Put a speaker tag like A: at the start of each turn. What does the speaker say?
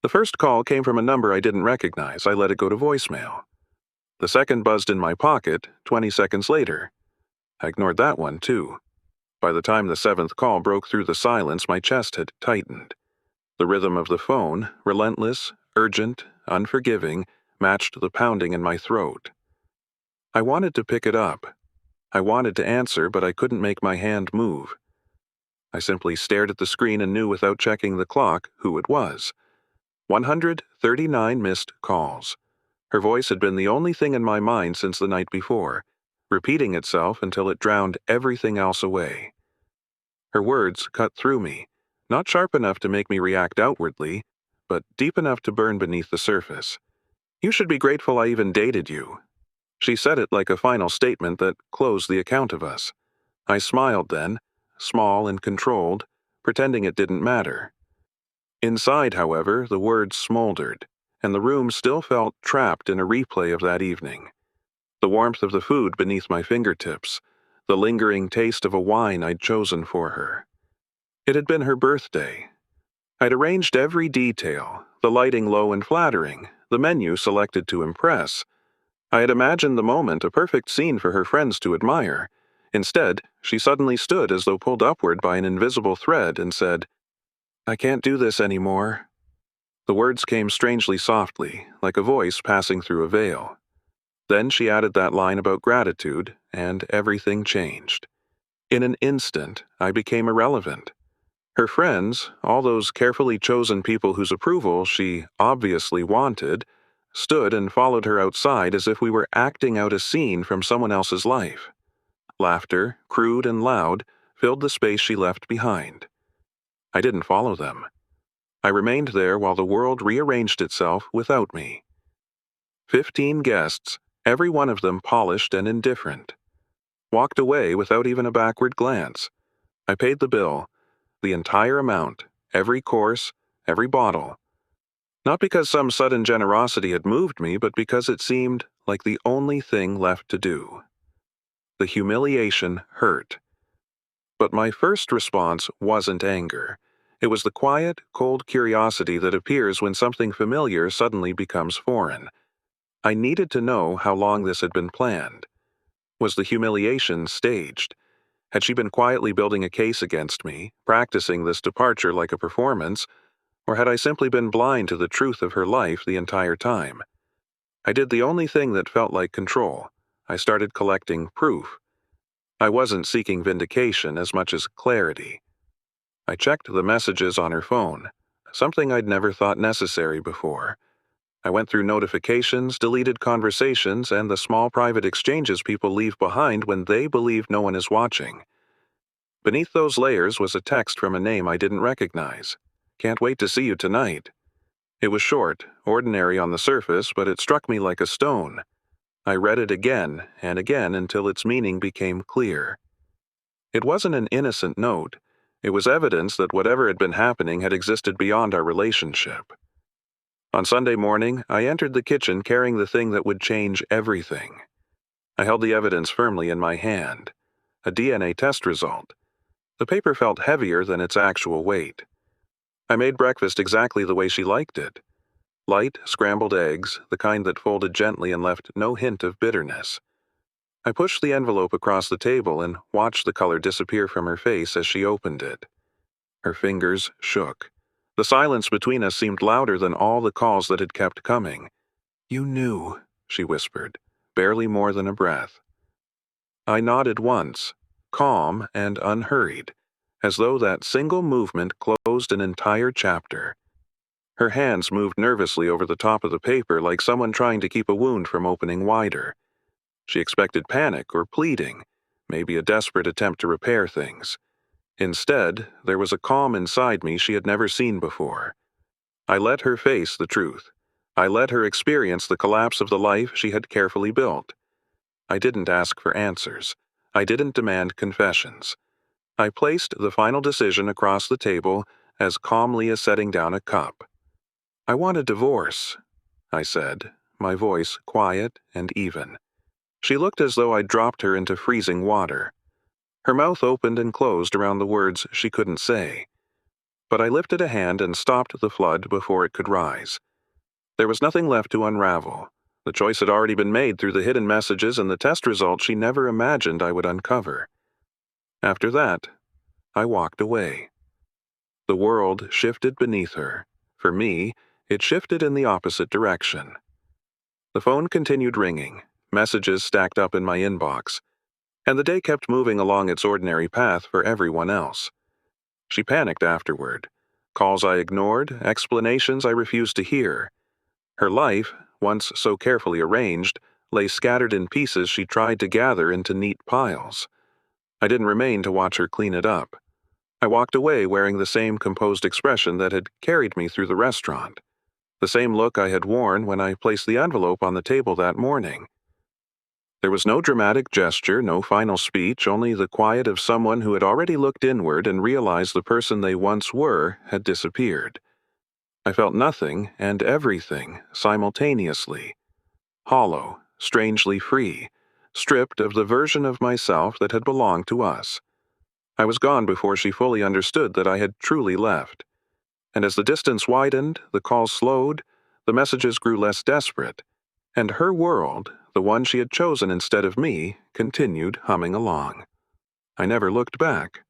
A: The first call came from a number I didn't recognize. I let it go to voicemail. The second buzzed in my pocket 20 seconds later. I ignored that one, too. By the time the seventh call broke through the silence, my chest had tightened. The rhythm of the phone, relentless, urgent, unforgiving, matched the pounding in my throat. I wanted to pick it up. I wanted to answer, but I couldn't make my hand move. I simply stared at the screen and knew without checking the clock who it was. 139 missed calls. Her voice had been the only thing in my mind since the night before, repeating itself until it drowned everything else away. Her words cut through me, not sharp enough to make me react outwardly, but deep enough to burn beneath the surface. "You should be grateful I even dated you." She said it like a final statement that closed the account of us. I smiled then, small and controlled, pretending it didn't matter. Inside, however, the words smoldered, and the room still felt trapped in a replay of that evening. The warmth of the food beneath my fingertips, the lingering taste of a wine I'd chosen for her. It had been her birthday. I'd arranged every detail, the lighting low and flattering, the menu selected to impress. I had imagined the moment a perfect scene for her friends to admire. Instead, she suddenly stood as though pulled upward by an invisible thread and said, "I can't do this anymore." The words came strangely softly, like a voice passing through a veil. Then she added that line about gratitude, and everything changed. In an instant, I became irrelevant. Her friends, all those carefully chosen people whose approval she obviously wanted, stood and followed her outside as if we were acting out a scene from someone else's life. Laughter, crude and loud, filled the space she left behind. I didn't follow them. I remained there while the world rearranged itself without me. 15 guests, every one of them polished and indifferent. Walked away without even a backward glance. I paid the bill, the entire amount, every course, every bottle. Not because some sudden generosity had moved me, but because it seemed like the only thing left to do. The humiliation hurt. But my first response wasn't anger. It was the quiet, cold curiosity that appears when something familiar suddenly becomes foreign. I needed to know how long this had been planned. Was the humiliation staged? Had she been quietly building a case against me, practicing this departure like a performance, or had I simply been blind to the truth of her life the entire time? I did the only thing that felt like control. I started collecting proof. I wasn't seeking vindication as much as clarity. I checked the messages on her phone, something I'd never thought necessary before. I went through notifications, deleted conversations, and the small private exchanges people leave behind when they believe no one is watching. Beneath those layers was a text from a name I didn't recognize. "Can't wait to see you tonight." It was short, ordinary on the surface, but it struck me like a stone. I read it again and again until its meaning became clear. It wasn't an innocent note. It was evidence that whatever had been happening had existed beyond our relationship. On Sunday morning, I entered the kitchen carrying the thing that would change everything. I held the evidence firmly in my hand. A DNA test result. The paper felt heavier than its actual weight. I made breakfast exactly the way she liked it. Light, scrambled eggs, the kind that folded gently and left no hint of bitterness. I pushed the envelope across the table and watched the color disappear from her face as she opened it. Her fingers shook. The silence between us seemed louder than all the calls that had kept coming. "You knew," she whispered, barely more than a breath. I nodded once, calm and unhurried, as though that single movement closed an entire chapter. Her hands moved nervously over the top of the paper like someone trying to keep a wound from opening wider. She expected panic or pleading, maybe a desperate attempt to repair things. Instead, there was a calm inside me she had never seen before. I let her face the truth. I let her experience the collapse of the life she had carefully built. I didn't ask for answers. I didn't demand confessions. I placed the final decision across the table as calmly as setting down a cup. "I want a divorce," I said, my voice quiet and even. She looked as though I'd dropped her into freezing water. Her mouth opened and closed around the words she couldn't say. but I lifted a hand and stopped the flood before it could rise. There was nothing left to unravel. The choice had already been made through the hidden messages and the test results she never imagined I would uncover. After that, I walked away. The world shifted beneath her. For me, it shifted in the opposite direction. The phone continued ringing, messages stacked up in my inbox, and the day kept moving along its ordinary path for everyone else. She panicked afterward. Calls I ignored, explanations I refused to hear. Her life, once so carefully arranged, lay scattered in pieces she tried to gather into neat piles. I didn't remain to watch her clean it up. I walked away wearing the same composed expression that had carried me through the restaurant, the same look I had worn when I placed the envelope on the table that morning. There was no dramatic gesture, no final speech, only the quiet of someone who had already looked inward and realized the person they once were had disappeared. I felt nothing and everything simultaneously. Hollow, strangely free, stripped of the version of myself that had belonged to us. I was gone before she fully understood that I had truly left. And as the distance widened, the calls slowed, the messages grew less desperate, and her world, the one she had chosen instead of me, continued humming along. I never looked back.